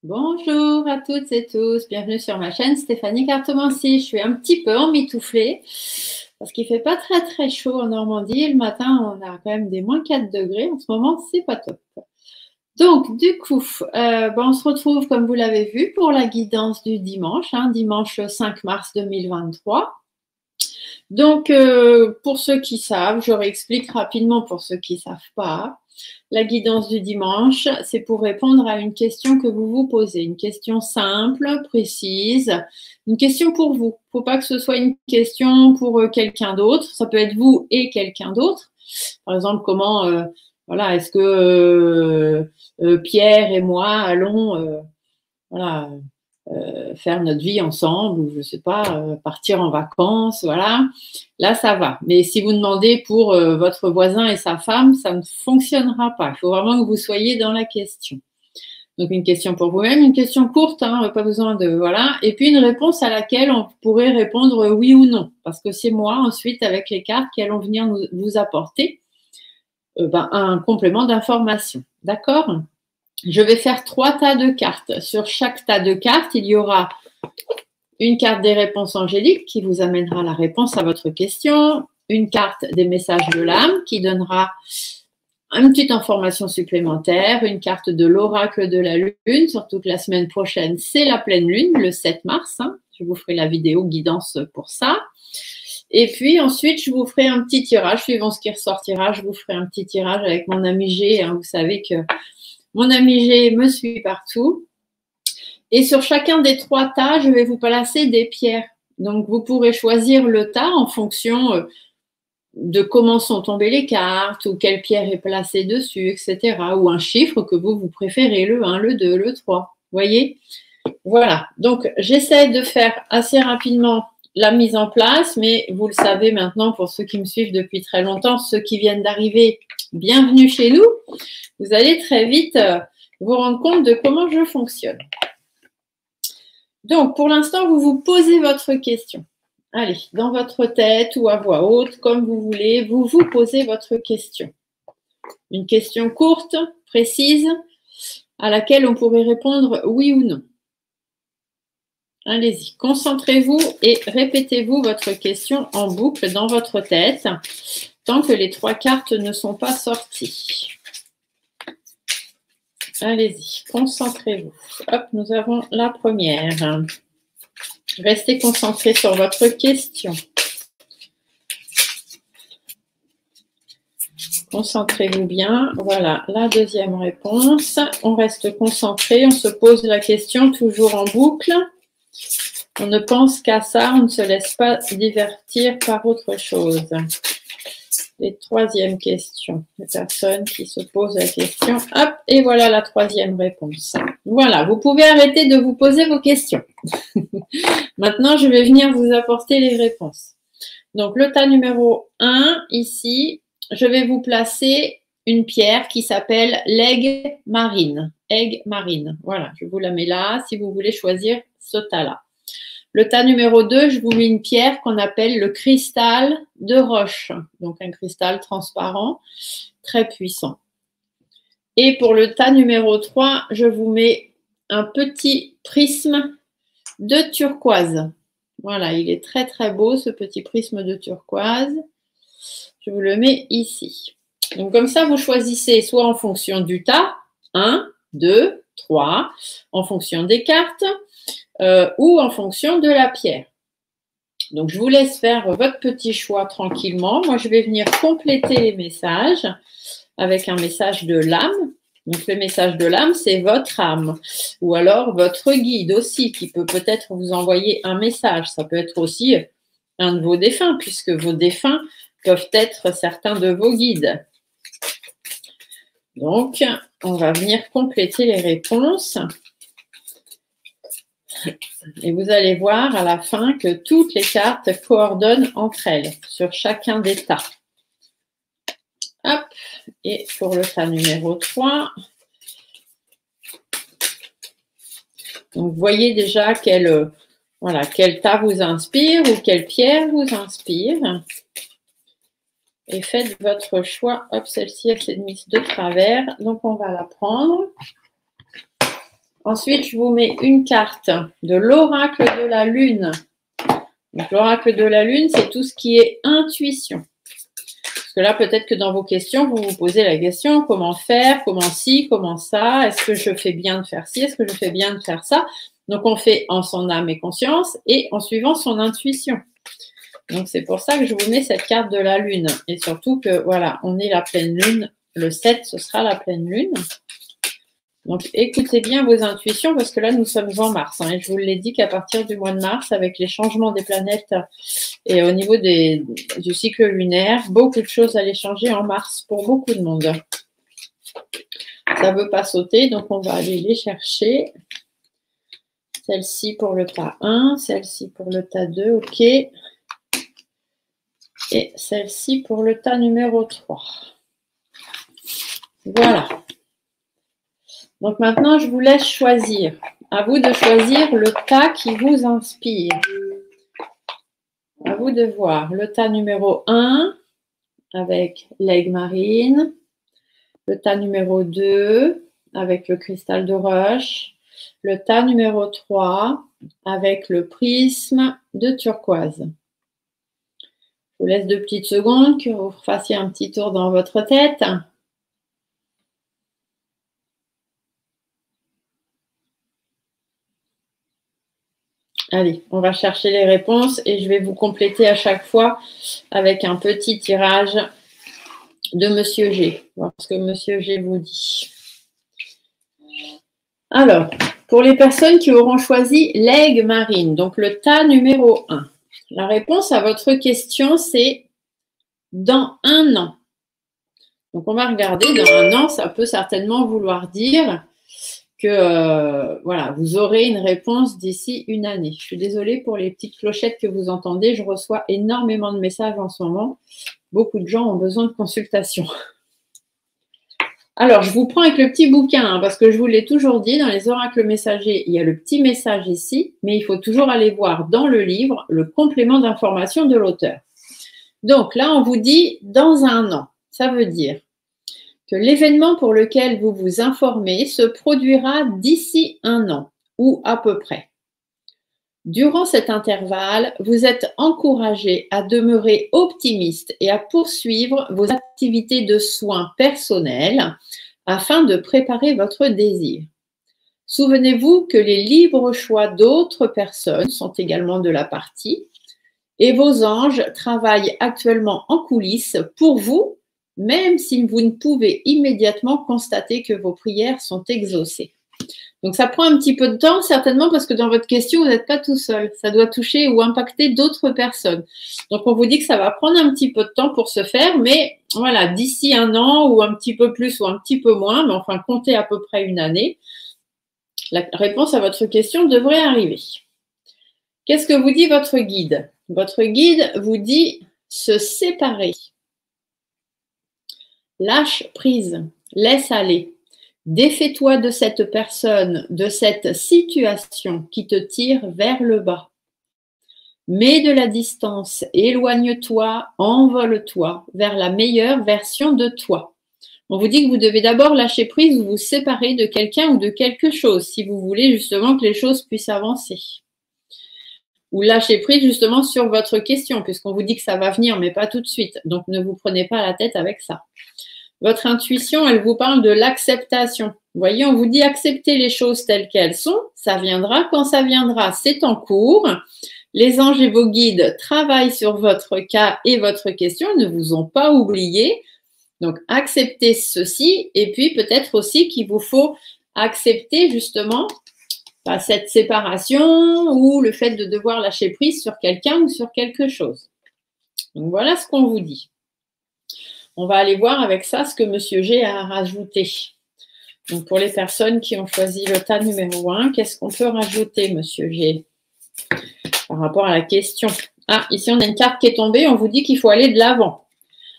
Bonjour à toutes et tous, bienvenue sur ma chaîne Stéphanie Cartomancie. Je suis un petit peu emmitouflée parce qu'il ne fait pas très chaud en Normandie. Le matin, on a quand même des moins 4 degrés. En ce moment, c'est pas top. Donc, du coup, on se retrouve, comme vous l'avez vu, pour la guidance du dimanche, dimanche 5 mars 2023. Donc, pour ceux qui savent, je réexplique rapidement pour ceux qui ne savent pas. La guidance du dimanche, c'est pour répondre à une question que vous vous posez, une question simple, précise, une question pour vous. Il ne faut pas que ce soit une question pour quelqu'un d'autre. Ça peut être vous et quelqu'un d'autre. Par exemple, comment, est-ce que Pierre et moi allons, faire notre vie ensemble ou je ne sais pas, partir en vacances, voilà. Là, ça va. Mais si vous demandez pour votre voisin et sa femme, ça ne fonctionnera pas. Il faut vraiment que vous soyez dans la question. Donc, une question pour vous-même, une question courte, pas besoin de… Voilà. Et puis, une réponse à laquelle on pourrait répondre oui ou non. Parce que c'est moi, ensuite, avec les cartes, qui allons venir vous apporter un complément d'information. D'accord ? Je vais faire 3 tas de cartes. Sur chaque tas de cartes, il y aura une carte des réponses angéliques qui vous amènera la réponse à votre question, une carte des messages de l'âme qui donnera une petite information supplémentaire, une carte de l'oracle de la lune, surtout que la semaine prochaine, c'est la pleine lune, le 7 mars. Je vous ferai la vidéo guidance pour ça. Et puis ensuite, je vous ferai un petit tirage, suivant ce qui ressortira, je vous ferai un petit tirage avec mon ami G. Vous savez que mon ami G me suit partout. Et sur chacun des 3 tas, je vais vous placer des pierres. Donc, vous pourrez choisir le tas en fonction de comment sont tombées les cartes ou quelle pierre est placée dessus, etc. Ou un chiffre que vous préférez, le 1, le 2, le 3. Voyez ? Voilà. Donc, j'essaie de faire assez rapidement la mise en place, mais vous le savez maintenant pour ceux qui me suivent depuis très longtemps, ceux qui viennent d'arriver, bienvenue chez nous. Vous allez très vite vous rendre compte de comment je fonctionne. Donc, pour l'instant, vous vous posez votre question. Allez, dans votre tête ou à voix haute, comme vous voulez, vous vous posez votre question. Une question courte, précise, à laquelle on pourrait répondre oui ou non. Allez-y, concentrez-vous et répétez-vous votre question en boucle dans votre tête tant que les 3 cartes ne sont pas sorties. Allez-y, concentrez-vous. Hop, nous avons la première. Restez concentrés sur votre question. Concentrez-vous bien. Voilà, la deuxième réponse. On reste concentré, on se pose la question toujours en boucle. On ne pense qu'à ça, on ne se laisse pas divertir par autre chose. Et troisième question, les personnes qui se posent la question. Hop, et voilà la troisième réponse. Voilà, vous pouvez arrêter de vous poser vos questions. Maintenant, je vais venir vous apporter les réponses. Donc, le tas numéro 1, ici, je vais vous placer une pierre qui s'appelle l'aigle marine. Aigle marine. Voilà, je vous la mets là si vous voulez choisir ce tas-là. Le tas numéro 2, je vous mets une pierre qu'on appelle le cristal de roche. Donc, un cristal transparent, très puissant. Et pour le tas numéro 3, je vous mets un petit prisme de turquoise. Voilà, il est très beau ce petit prisme de turquoise. Je vous le mets ici. Donc comme ça, vous choisissez soit en fonction du tas, 1, 2, 3, en fonction des cartes ou en fonction de la pierre. Donc je vous laisse faire votre petit choix tranquillement. Moi, je vais venir compléter les messages avec un message de l'âme. Donc, le message de l'âme, c'est votre âme ou alors votre guide aussi qui peut peut-être vous envoyer un message. Ça peut être aussi un de vos défunts puisque vos défunts peuvent être certains de vos guides. Donc, on va venir compléter les réponses. Et vous allez voir à la fin que toutes les cartes coordonnent entre elles sur chacun des tas. Hop, et pour le tas numéro 3, donc vous voyez déjà quel tas vous inspire ou quelle pierre vous inspire. Et faites votre choix. Hop, celle-ci, elle s'est mise de travers, donc on va la prendre. Ensuite, je vous mets une carte de l'oracle de la Lune. Donc, l'oracle de la Lune, c'est tout ce qui est intuition. Parce que là, peut-être que dans vos questions, vous vous posez la question, comment faire, comment ci, comment ça, est-ce que je fais bien de faire ci, est-ce que je fais bien de faire ça? Donc, on fait en son âme et conscience et en suivant son intuition. Donc, c'est pour ça que je vous mets cette carte de la Lune. Et surtout que, voilà, on est la pleine Lune. Le 7, ce sera la pleine Lune. Donc, écoutez bien vos intuitions parce que là, nous sommes en mars. Et je vous l'ai dit qu'à partir du mois de mars, avec les changements des planètes et au niveau du cycle lunaire, beaucoup de choses allaient changer en mars pour beaucoup de monde. Ça ne veut pas sauter, donc on va aller les chercher. Celle-ci pour le tas 1, celle-ci pour le tas 2, ok. Et celle-ci pour le tas numéro 3. Voilà. Donc maintenant, je vous laisse choisir. À vous de choisir le tas qui vous inspire. À vous de voir. Le tas numéro 1 avec l'aigle marine. Le tas numéro 2 avec le cristal de roche. Le tas numéro 3 avec le prisme de turquoise. Je vous laisse 2 petites secondes que vous fassiez un petit tour dans votre tête. Allez, on va chercher les réponses et je vais vous compléter à chaque fois avec un petit tirage de Monsieur G. Voir ce que Monsieur G vous dit. Alors, pour les personnes qui auront choisi l'aigle marine, donc le tas numéro 1, la réponse à votre question, c'est dans 1 an. Donc, on va regarder, dans 1 an, ça peut certainement vouloir dire que voilà, vous aurez une réponse d'ici 1 année. Je suis désolée pour les petites clochettes que vous entendez. Je reçois énormément de messages en ce moment. Beaucoup de gens ont besoin de consultation. Alors, je vous prends avec le petit bouquin, hein, parce que je vous l'ai toujours dit, dans les oracles messagers, il y a le petit message ici, mais il faut toujours aller voir dans le livre le complément d'information de l'auteur. Donc là, on vous dit dans 1 an. Ça veut dire que l'événement pour lequel vous vous informez se produira d'ici 1 an, ou à peu près. Durant cet intervalle, vous êtes encouragé à demeurer optimiste et à poursuivre vos activités de soins personnels afin de préparer votre désir. Souvenez-vous que les libres choix d'autres personnes sont également de la partie et vos anges travaillent actuellement en coulisses pour vous, même si vous ne pouvez immédiatement constater que vos prières sont exaucées. Donc, ça prend un petit peu de temps, certainement, parce que dans votre question, vous n'êtes pas tout seul. Ça doit toucher ou impacter d'autres personnes. Donc, on vous dit que ça va prendre un petit peu de temps pour se faire, mais voilà, d'ici 1 an ou un petit peu plus ou un petit peu moins, mais enfin, comptez à peu près 1 année, la réponse à votre question devrait arriver. Qu'est-ce que vous dit votre guide? Votre guide vous dit se séparer. Lâche prise, laisse aller. Défais-toi de cette personne, de cette situation qui te tire vers le bas. Mets de la distance, éloigne-toi, envole-toi vers la meilleure version de toi. On vous dit que vous devez d'abord lâcher prise ou vous séparer de quelqu'un ou de quelque chose si vous voulez justement que les choses puissent avancer. Ou lâcher prise justement sur votre question puisqu'on vous dit que ça va venir mais pas tout de suite. Donc ne vous prenez pas la tête avec ça. Votre intuition, elle vous parle de l'acceptation. Vous voyez, on vous dit accepter les choses telles qu'elles sont. Ça viendra quand ça viendra. C'est en cours. Les anges et vos guides travaillent sur votre cas et votre question. Ils ne vous ont pas oublié. Donc, acceptez ceci. Et puis, peut-être aussi qu'il vous faut accepter justement cette séparation ou le fait de devoir lâcher prise sur quelqu'un ou sur quelque chose. Donc, voilà ce qu'on vous dit. On va aller voir avec ça ce que Monsieur G a rajouté. Donc, pour les personnes qui ont choisi le tas numéro 1, qu'est-ce qu'on peut rajouter, Monsieur G, par rapport à la question? Ah, ici, on a une carte qui est tombée. On vous dit qu'il faut aller de l'avant.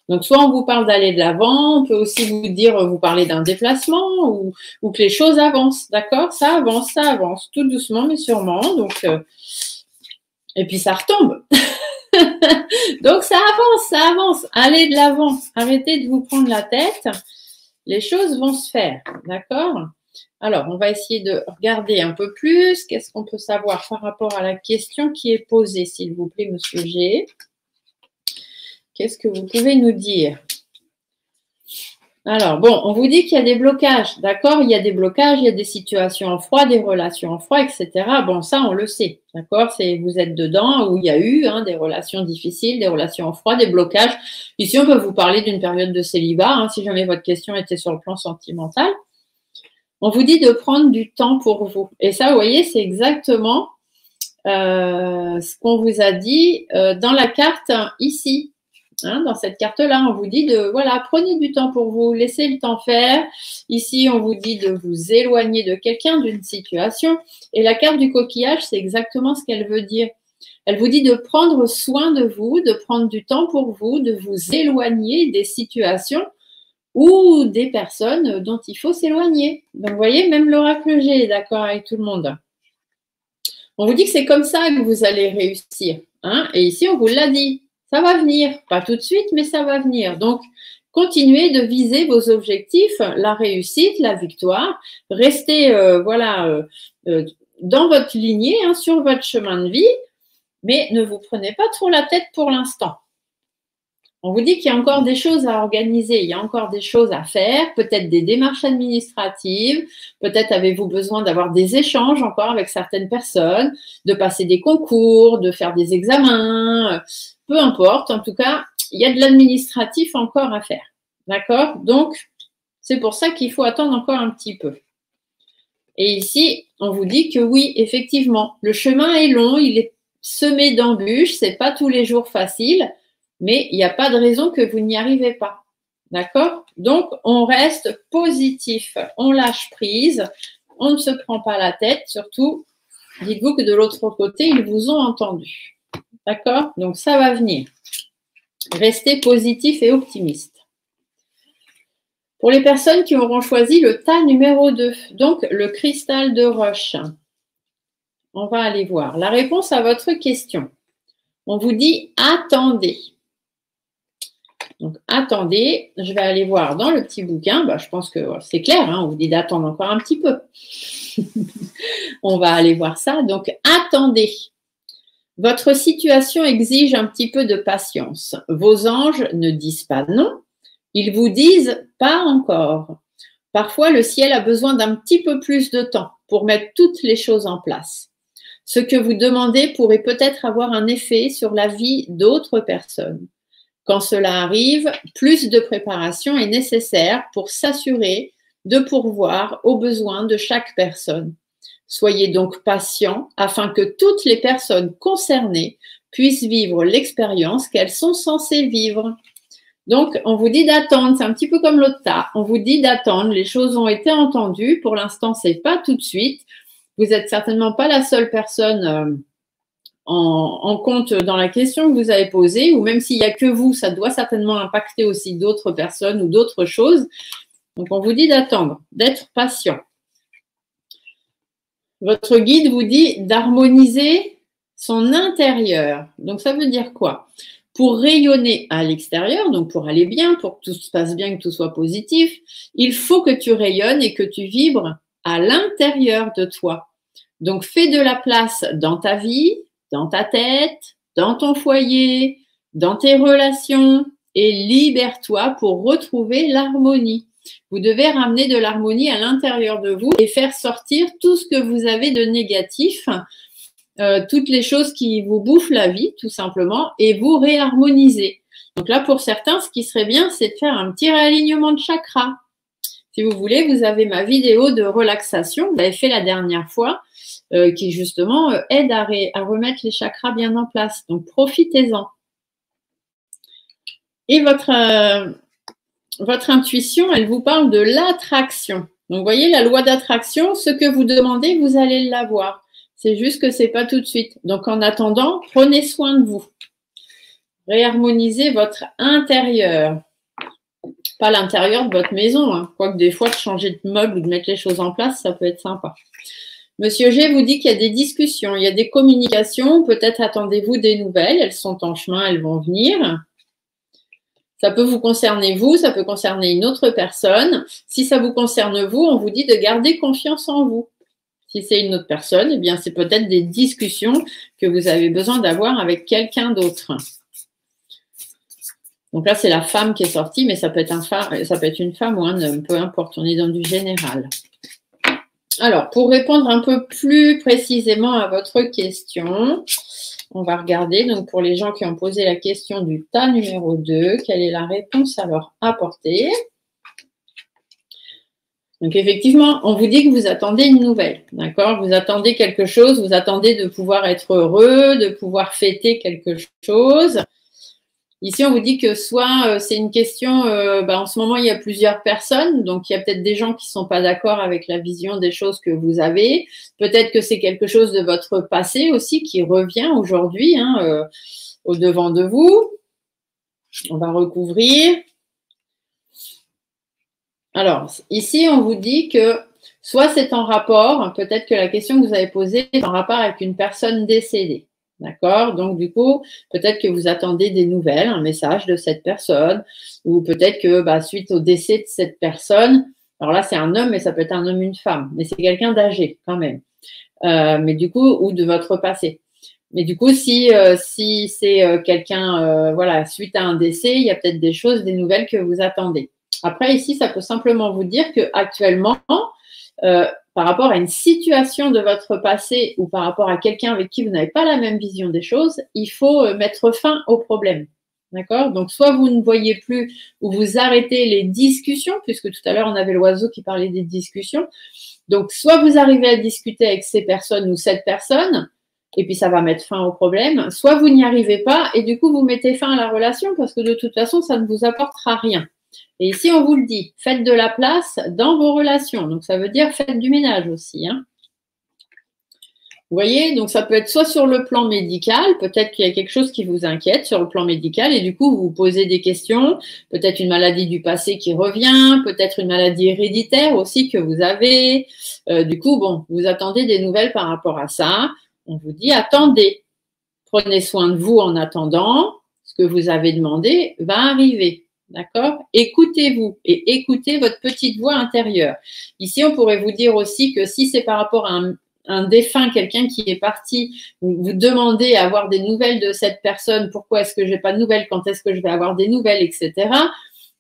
Donc, soit on vous parle d'aller de l'avant, on peut aussi vous dire, vous parler d'un déplacement ou que les choses avancent, d'accord? Ça avance, tout doucement mais sûrement. Donc, et puis ça retombe. Donc, ça avance. Allez de l'avant. Arrêtez de vous prendre la tête. Les choses vont se faire, d'accord? Alors, on va essayer de regarder un peu plus. Qu'est-ce qu'on peut savoir par rapport à la question qui est posée, s'il vous plaît, Monsieur G? Qu'est-ce que vous pouvez nous dire? Alors, bon, on vous dit qu'il y a des blocages, d'accord? Il y a des blocages, il y a des situations en froid, des relations en froid, etc. Bon, ça, on le sait, d'accord? Vous êtes dedans où il y a eu des relations difficiles, des relations en froid, des blocages. Ici, on peut vous parler d'une période de célibat, si jamais votre question était sur le plan sentimental. On vous dit de prendre du temps pour vous. Et ça, vous voyez, c'est exactement ce qu'on vous a dit dans la carte ici. Dans cette carte-là, on vous dit voilà, prenez du temps pour vous, laissez le temps faire. Ici, on vous dit de vous éloigner de quelqu'un, d'une situation. Et la carte du coquillage, c'est exactement ce qu'elle veut dire. Elle vous dit de prendre soin de vous, de prendre du temps pour vous, de vous éloigner des situations ou des personnes dont il faut s'éloigner. Donc, vous voyez, même l'oracle G est d'accord avec tout le monde. On vous dit que c'est comme ça que vous allez réussir. Et ici, on vous l'a dit. Ça va venir, pas tout de suite, mais ça va venir. Donc, continuez de viser vos objectifs, la réussite, la victoire. Restez dans votre lignée, sur votre chemin de vie, mais ne vous prenez pas trop la tête pour l'instant. On vous dit qu'il y a encore des choses à organiser, il y a encore des choses à faire, peut-être des démarches administratives, peut-être avez-vous besoin d'avoir des échanges encore avec certaines personnes, de passer des concours, de faire des examens, peu importe. En tout cas, il y a de l'administratif encore à faire. D'accord? Donc, c'est pour ça qu'il faut attendre encore un petit peu. Et ici, on vous dit que oui, effectivement, le chemin est long, il est semé d'embûches, c'est pas tous les jours facile, mais il n'y a pas de raison que vous n'y arrivez pas. D'accord? Donc, on reste positif, on lâche prise, on ne se prend pas la tête, surtout, dites-vous que de l'autre côté, ils vous ont entendu. D'accord? Donc, ça va venir. Restez positif et optimiste. Pour les personnes qui auront choisi le tas numéro 2, donc le cristal de roche, on va aller voir la réponse à votre question. On vous dit « attendez ». Donc, attendez, je vais aller voir dans le petit bouquin. Je pense que c'est clair, on vous dit d'attendre encore un petit peu. On va aller voir ça. Donc, attendez. Votre situation exige un petit peu de patience. Vos anges ne disent pas non. Ils vous disent pas encore. Parfois, le ciel a besoin d'un petit peu plus de temps pour mettre toutes les choses en place. Ce que vous demandez pourrait peut-être avoir un effet sur la vie d'autres personnes. Quand cela arrive, plus de préparation est nécessaire pour s'assurer de pourvoir aux besoins de chaque personne. Soyez donc patient afin que toutes les personnes concernées puissent vivre l'expérience qu'elles sont censées vivre. Donc, on vous dit d'attendre, c'est un petit peu comme l'autre tas. On vous dit d'attendre, les choses ont été entendues. Pour l'instant, ce n'est pas tout de suite. Vous n'êtes certainement pas la seule personne en compte dans la question que vous avez posée, ou même s'il n'y a que vous, ça doit certainement impacter aussi d'autres personnes ou d'autres choses. Donc, on vous dit d'attendre, d'être patient. Votre guide vous dit d'harmoniser son intérieur. Donc, ça veut dire quoi? Pour rayonner à l'extérieur, donc pour aller bien, pour que tout se passe bien, que tout soit positif, il faut que tu rayonnes et que tu vibres à l'intérieur de toi. Donc, fais de la place dans ta vie, dans ta tête, dans ton foyer, dans tes relations et libère-toi pour retrouver l'harmonie. Vous devez ramener de l'harmonie à l'intérieur de vous et faire sortir tout ce que vous avez de négatif, toutes les choses qui vous bouffent la vie, tout simplement, et vous réharmoniser. Donc là, pour certains, ce qui serait bien, c'est de faire un petit réalignement de chakras. Si vous voulez, vous avez ma vidéo de relaxation, vous l'avez fait la dernière fois, qui justement aide à remettre les chakras bien en place. Donc, profitez-en. Et votre intuition, elle vous parle de l'attraction. Donc, vous voyez, la loi d'attraction, ce que vous demandez, vous allez l'avoir. C'est juste que ce n'est pas tout de suite. Donc, en attendant, prenez soin de vous. Réharmonisez votre intérieur. Pas l'intérieur de votre maison. Quoique des fois, de changer de meuble ou de mettre les choses en place, ça peut être sympa. Monsieur G vous dit qu'il y a des discussions, il y a des communications. Peut-être attendez-vous des nouvelles. Elles sont en chemin, elles vont venir. Ça peut vous concerner vous, ça peut concerner une autre personne. Si ça vous concerne vous, on vous dit de garder confiance en vous. Si c'est une autre personne, eh bien, c'est peut-être des discussions que vous avez besoin d'avoir avec quelqu'un d'autre. Donc là, c'est la femme qui est sortie, mais ça peut être une femme ou un homme, peu importe, on est dans du général. Alors, pour répondre un peu plus précisément à votre question, on va regarder, donc pour les gens qui ont posé la question du tas numéro 2, quelle est la réponse à leur apporter? Donc effectivement, on vous dit que vous attendez une nouvelle, d'accord? Vous attendez quelque chose, vous attendez de pouvoir être heureux, de pouvoir fêter quelque chose. Ici, on vous dit que soit c'est une question, en ce moment, il y a plusieurs personnes, donc il y a peut-être des gens qui ne sont pas d'accord avec la vision des choses que vous avez. Peut-être que c'est quelque chose de votre passé aussi qui revient aujourd'hui au devant de vous. On va recouvrir. Alors, ici, on vous dit que soit c'est en rapport, peut-être que la question que vous avez posée est en rapport avec une personne décédée. D'accord? Donc, du coup, peut-être que vous attendez des nouvelles, un message de cette personne, ou peut-être que suite au décès de cette personne, alors là, c'est un homme, mais ça peut être un homme, une femme, mais c'est quelqu'un d'âgé quand même. Mais du coup, ou de votre passé. Mais du coup, si c'est quelqu'un, suite à un décès, il y a peut-être des choses, des nouvelles que vous attendez. Après, ici, ça peut simplement vous dire qu'actuellement, par rapport à une situation de votre passé ou par rapport à quelqu'un avec qui vous n'avez pas la même vision des choses, il faut mettre fin au problème. D'accord? Donc, soit vous ne voyez plus ou vous arrêtez les discussions, puisque tout à l'heure, on avait l'oiseau qui parlait des discussions. Donc, soit vous arrivez à discuter avec ces personnes ou cette personne, et puis ça va mettre fin au problème, soit vous n'y arrivez pas et du coup, vous mettez fin à la relation parce que de toute façon, ça ne vous apportera rien. Et ici, on vous le dit, faites de la place dans vos relations. Donc, ça veut dire faites du ménage aussi. Vous voyez, donc ça peut être soit sur le plan médical, peut-être qu'il y a quelque chose qui vous inquiète sur le plan médical et du coup, vous vous posez des questions, peut-être une maladie du passé qui revient, peut-être une maladie héréditaire aussi que vous avez. Du coup, bon, vous attendez des nouvelles par rapport à ça. On vous dit, attendez, prenez soin de vous en attendant, ce que vous avez demandé va arriver. D'accord? Écoutez-vous et écoutez votre petite voix intérieure. Ici, on pourrait vous dire aussi que si c'est par rapport à un défunt, quelqu'un qui est parti, vous demandez à avoir des nouvelles de cette personne, pourquoi est-ce que je n'ai pas de nouvelles, quand est-ce que je vais avoir des nouvelles, etc.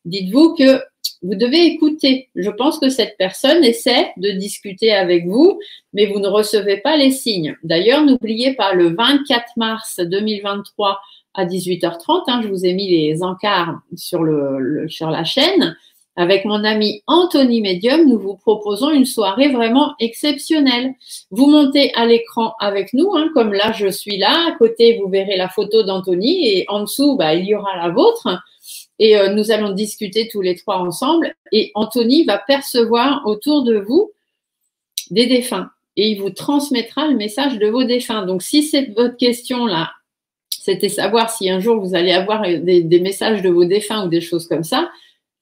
Dites-vous que vous devez écouter. Je pense que cette personne essaie de discuter avec vous, mais vous ne recevez pas les signes. D'ailleurs, n'oubliez pas, le 24 mars 2023 à 18h30, je vous ai mis les encarts sur la chaîne. Avec mon ami Anthony Medium, nous vous proposons une soirée vraiment exceptionnelle. Vous montez à l'écran avec nous, comme là, je suis là. À côté, vous verrez la photo d'Anthony et en dessous, il y aura la vôtre. Et nous allons discuter tous les trois ensemble. Et Anthony va percevoir autour de vous des défunts. Et il vous transmettra le message de vos défunts. Donc, si c'est votre question là, c'était savoir si un jour vous allez avoir des messages de vos défunts ou des choses comme ça,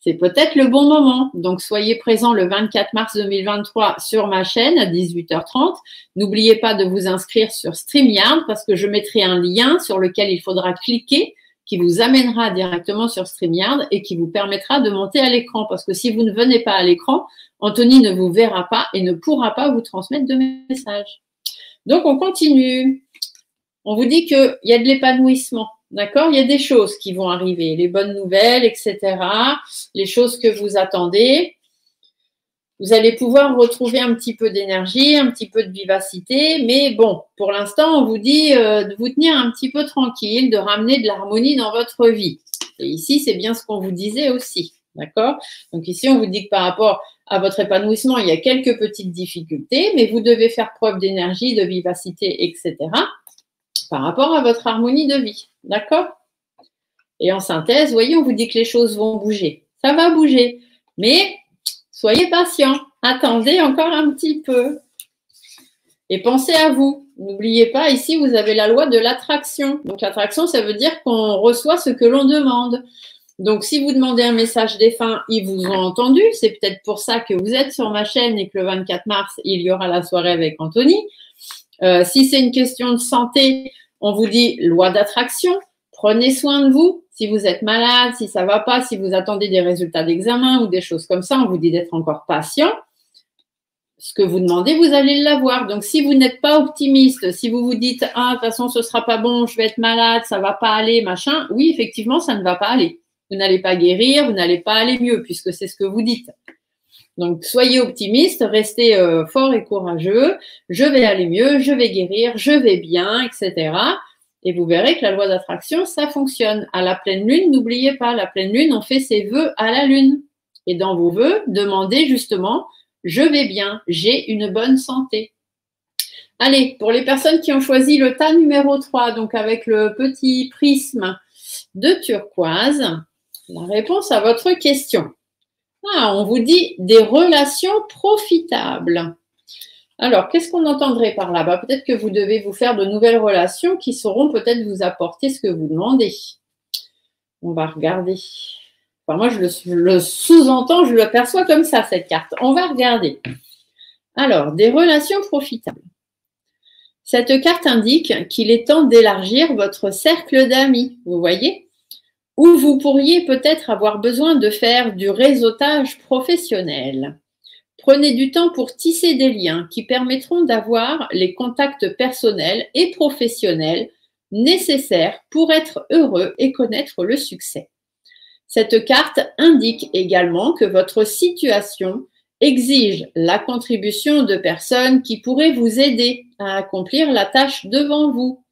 c'est peut-être le bon moment. Donc, soyez présents le 24 mars 2023 sur ma chaîne à 18h30. N'oubliez pas de vous inscrire sur StreamYard parce que je mettrai un lien sur lequel il faudra cliquer qui vous amènera directement sur StreamYard et qui vous permettra de monter à l'écran. Parce que si vous ne venez pas à l'écran, Anthony ne vous verra pas et ne pourra pas vous transmettre de messages. Donc, on continue. On vous dit qu'il y a de l'épanouissement. D'accord? Il y a des choses qui vont arriver, les bonnes nouvelles, etc., les choses que vous attendez. Vous allez pouvoir retrouver un petit peu d'énergie, un petit peu de vivacité, mais bon, pour l'instant, on vous dit de vous tenir un petit peu tranquille, de ramener de l'harmonie dans votre vie. Et ici, c'est bien ce qu'on vous disait aussi. D'accord? Donc ici, on vous dit que par rapport à votre épanouissement, il y a quelques petites difficultés, mais vous devez faire preuve d'énergie, de vivacité, etc., par rapport à votre harmonie de vie. D'accord? Et en synthèse, vous voyez, on vous dit que les choses vont bouger. Ça va bouger, mais soyez patient. Attendez encore un petit peu. Et pensez à vous. N'oubliez pas, ici, vous avez la loi de l'attraction. Donc, l'attraction, ça veut dire qu'on reçoit ce que l'on demande. Donc, si vous demandez un message défunt, ils vous ont entendu. C'est peut-être pour ça que vous êtes sur ma chaîne et que le 24 mars, il y aura la soirée avec Anthony. Si c'est une question de santé, on vous dit loi d'attraction. Prenez soin de vous. Si vous êtes malade, si ça ne va pas, si vous attendez des résultats d'examen ou des choses comme ça, on vous dit d'être encore patient. Ce que vous demandez, vous allez l'avoir. Donc, si vous n'êtes pas optimiste, si vous vous dites « Ah, de toute façon, ce ne sera pas bon, je vais être malade, ça ne va pas aller, machin », oui, effectivement, ça ne va pas aller. Vous n'allez pas guérir, vous n'allez pas aller mieux, puisque c'est ce que vous dites. Donc, soyez optimiste, restez fort et courageux. Je vais aller mieux, je vais guérir, je vais bien, etc. Et vous verrez que la loi d'attraction, ça fonctionne. À la pleine lune, n'oubliez pas, la pleine lune, on fait ses vœux à la lune. Et dans vos vœux, demandez justement « Je vais bien, j'ai une bonne santé ». Allez, pour les personnes qui ont choisi le tas numéro 3, donc avec le petit prisme de turquoise, la réponse à votre question. Ah, on vous dit des relations profitables. Alors, qu'est-ce qu'on entendrait par là? Peut-être que vous devez vous faire de nouvelles relations qui sauront peut-être vous apporter ce que vous demandez. On va regarder. Enfin, moi, je le sous-entends, je le perçois comme ça, cette carte. On va regarder. Alors, des relations profitables. Cette carte indique qu'il est temps d'élargir votre cercle d'amis, vous voyez? Ou vous pourriez peut-être avoir besoin de faire du réseautage professionnel. Prenez du temps pour tisser des liens qui permettront d'avoir les contacts personnels et professionnels nécessaires pour être heureux et connaître le succès. Cette carte indique également que votre situation exige la contribution de personnes qui pourraient vous aider à accomplir la tâche devant vous.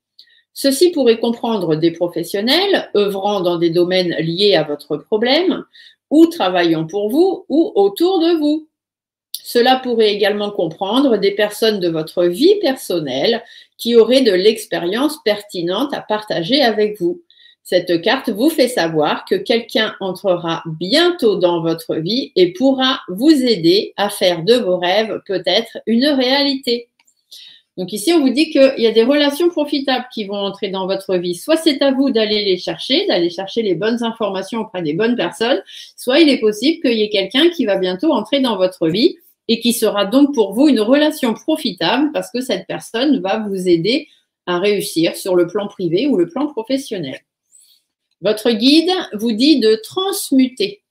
Ceci pourrait comprendre des professionnels œuvrant dans des domaines liés à votre problème ou travaillant pour vous ou autour de vous. Cela pourrait également comprendre des personnes de votre vie personnelle qui auraient de l'expérience pertinente à partager avec vous. Cette carte vous fait savoir que quelqu'un entrera bientôt dans votre vie et pourra vous aider à faire de vos rêves peut-être une réalité. Donc ici, on vous dit qu'il y a des relations profitables qui vont entrer dans votre vie. Soit c'est à vous d'aller les chercher, d'aller chercher les bonnes informations auprès des bonnes personnes, soit il est possible qu'il y ait quelqu'un qui va bientôt entrer dans votre vie et qui sera donc pour vous une relation profitable parce que cette personne va vous aider à réussir sur le plan privé ou le plan professionnel. Votre guide vous dit de transmuter.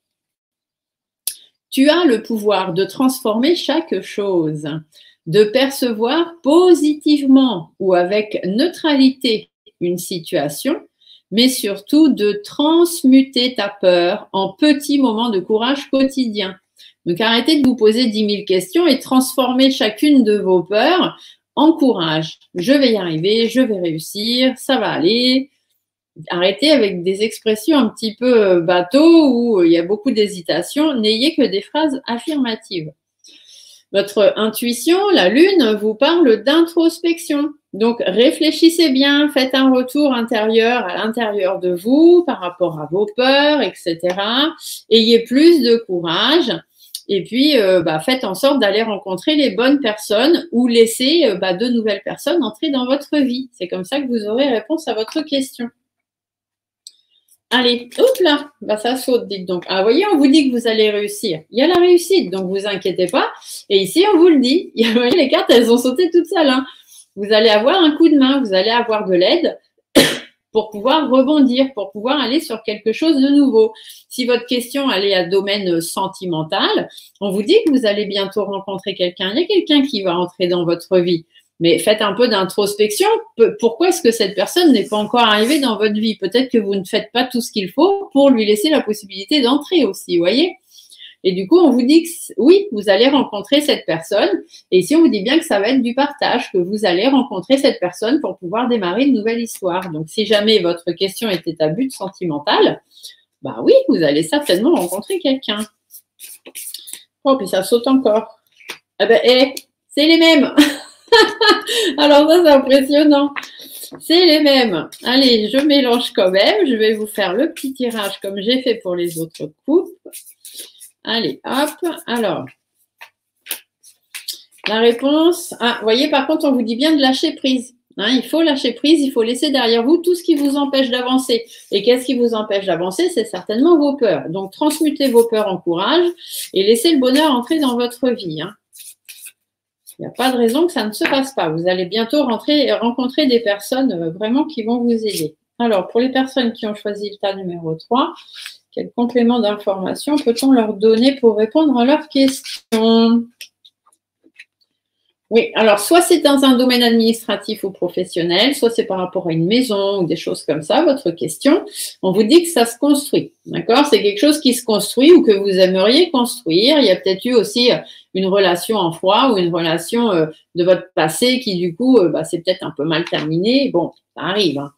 Tu as le pouvoir de transformer chaque chose, de percevoir positivement ou avec neutralité une situation, mais surtout de transmuter ta peur en petits moments de courage quotidien. Donc, arrêtez de vous poser 10 000 questions et transformez chacune de vos peurs en courage. Je vais y arriver, je vais réussir, ça va aller. Arrêtez avec des expressions un petit peu bateau où il y a beaucoup d'hésitation. N'ayez que des phrases affirmatives. Votre intuition, la lune, vous parle d'introspection. Donc, réfléchissez bien, faites un retour intérieur à l'intérieur de vous par rapport à vos peurs, etc. Ayez plus de courage. Et puis, faites en sorte d'aller rencontrer les bonnes personnes ou laisser de nouvelles personnes entrer dans votre vie. C'est comme ça que vous aurez réponse à votre question. Allez, hop là, ça saute, dites donc. Ah, vous voyez, on vous dit que vous allez réussir. Il y a la réussite, donc vous inquiétez pas. Et ici, on vous le dit. Vous voyez, les cartes, elles ont sauté toutes seules. Hein. Vous allez avoir un coup de main, vous allez avoir de l'aide pour pouvoir rebondir, pour pouvoir aller sur quelque chose de nouveau. Si votre question, elle est à domaine sentimental, on vous dit que vous allez bientôt rencontrer quelqu'un. Il y a quelqu'un qui va entrer dans votre vie. Mais faites un peu d'introspection. Pourquoi est-ce que cette personne n'est pas encore arrivée dans votre vie? Peut-être que vous ne faites pas tout ce qu'il faut pour lui laisser la possibilité d'entrer aussi, vous voyez? Et du coup, on vous dit que oui, vous allez rencontrer cette personne. Et ici, on vous dit bien que ça va être du partage, que vous allez rencontrer cette personne pour pouvoir démarrer une nouvelle histoire. Donc, si jamais votre question était à but sentimental, oui, vous allez certainement rencontrer quelqu'un. Oh, puis ça saute encore. C'est les mêmes. Alors ça, c'est impressionnant. C'est les mêmes. Allez, je mélange quand même. Je vais vous faire le petit tirage comme j'ai fait pour les autres coupes. Allez, hop. Alors, la réponse. Ah, vous voyez, par contre, on vous dit bien de lâcher prise. Hein, il faut lâcher prise, il faut laisser derrière vous tout ce qui vous empêche d'avancer. Et qu'est-ce qui vous empêche d'avancer? C'est certainement vos peurs. Donc, transmutez vos peurs en courage et laissez le bonheur entrer dans votre vie. Hein. Il n'y a pas de raison que ça ne se passe pas. Vous allez bientôt rencontrer des personnes vraiment qui vont vous aider. Alors, pour les personnes qui ont choisi le tas numéro 3, quel complément d'information peut-on leur donner pour répondre à leurs questions? Oui, alors soit c'est dans un domaine administratif ou professionnel, soit c'est par rapport à une maison ou des choses comme ça, votre question. On vous dit que ça se construit, d'accord? C'est quelque chose qui se construit ou que vous aimeriez construire. Il y a peut-être eu aussi une relation en froid ou une relation de votre passé qui, du coup, c'est peut-être un peu mal terminé. Bon, ça arrive, hein.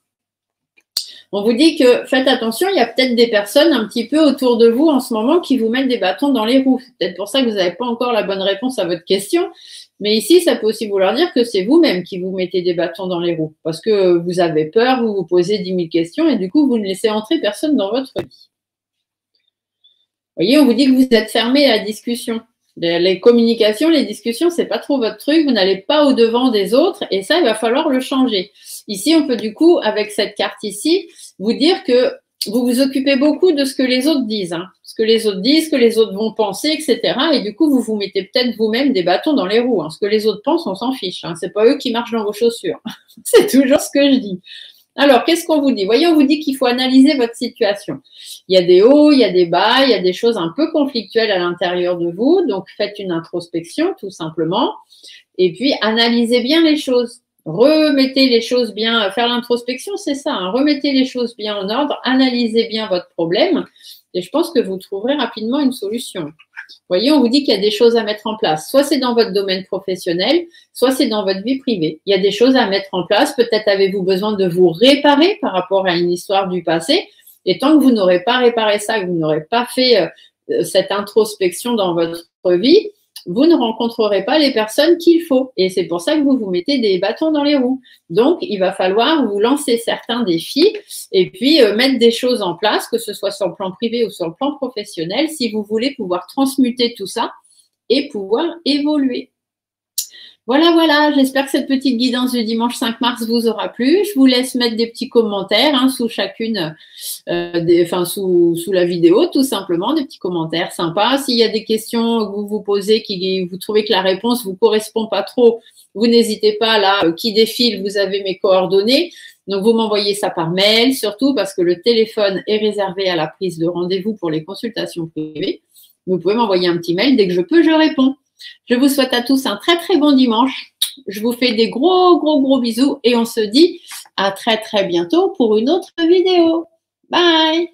On vous dit que faites attention, il y a peut-être des personnes un petit peu autour de vous en ce moment qui vous mettent des bâtons dans les roues. C'est peut-être pour ça que vous n'avez pas encore la bonne réponse à votre question. Mais ici, ça peut aussi vouloir dire que c'est vous-même qui vous mettez des bâtons dans les roues parce que vous avez peur, vous vous posez 10 000 questions et du coup, vous ne laissez entrer personne dans votre vie. Vous voyez, on vous dit que vous êtes fermé à la discussion. Les communications, les discussions, c'est pas trop votre truc, vous n'allez pas au-devant des autres et ça, il va falloir le changer. Ici, on peut du coup, avec cette carte ici, vous dire que vous vous occupez beaucoup de ce que les autres disent, hein. Ce que les autres disent, ce que les autres vont penser, etc. Et du coup, vous vous mettez peut-être vous-même des bâtons dans les roues, hein. Ce que les autres pensent, on s'en fiche, hein. C'est pas eux qui marchent dans vos chaussures. C'est toujours ce que je dis. Alors, qu'est-ce qu'on vous dit? Voyez, on vous dit qu'il faut analyser votre situation. Il y a des hauts, il y a des bas, il y a des choses un peu conflictuelles à l'intérieur de vous. Donc, faites une introspection, tout simplement. Et puis, analysez bien les choses. Remettez les choses bien. Faire l'introspection, c'est ça, hein. Remettez les choses bien en ordre. Analysez bien votre problème. Et je pense que vous trouverez rapidement une solution. Vous voyez, on vous dit qu'il y a des choses à mettre en place. Soit c'est dans votre domaine professionnel, soit c'est dans votre vie privée. Il y a des choses à mettre en place. Peut-être avez-vous besoin de vous réparer par rapport à une histoire du passé. Et tant que vous n'aurez pas réparé ça, que vous n'aurez pas fait cette introspection dans votre vie, vous ne rencontrerez pas les personnes qu'il faut. Et c'est pour ça que vous vous mettez des bâtons dans les roues. Donc, il va falloir vous lancer certains défis et puis mettre des choses en place, que ce soit sur le plan privé ou sur le plan professionnel, si vous voulez pouvoir transmuter tout ça et pouvoir évoluer. Voilà, voilà, j'espère que cette petite guidance du dimanche 5 mars vous aura plu. Je vous laisse mettre des petits commentaires sous chacune, sous la vidéo, tout simplement, des petits commentaires sympas. S'il y a des questions que vous vous posez, vous trouvez que la réponse ne vous correspond pas trop, vous n'hésitez pas, là, qui défile, vous avez mes coordonnées. Donc, vous m'envoyez ça par mail, surtout parce que le téléphone est réservé à la prise de rendez-vous pour les consultations privées. Vous pouvez m'envoyer un petit mail, dès que je peux, je réponds. Je vous souhaite à tous un très très bon dimanche. Je vous fais des gros bisous et on se dit à très très bientôt pour une autre vidéo. Bye!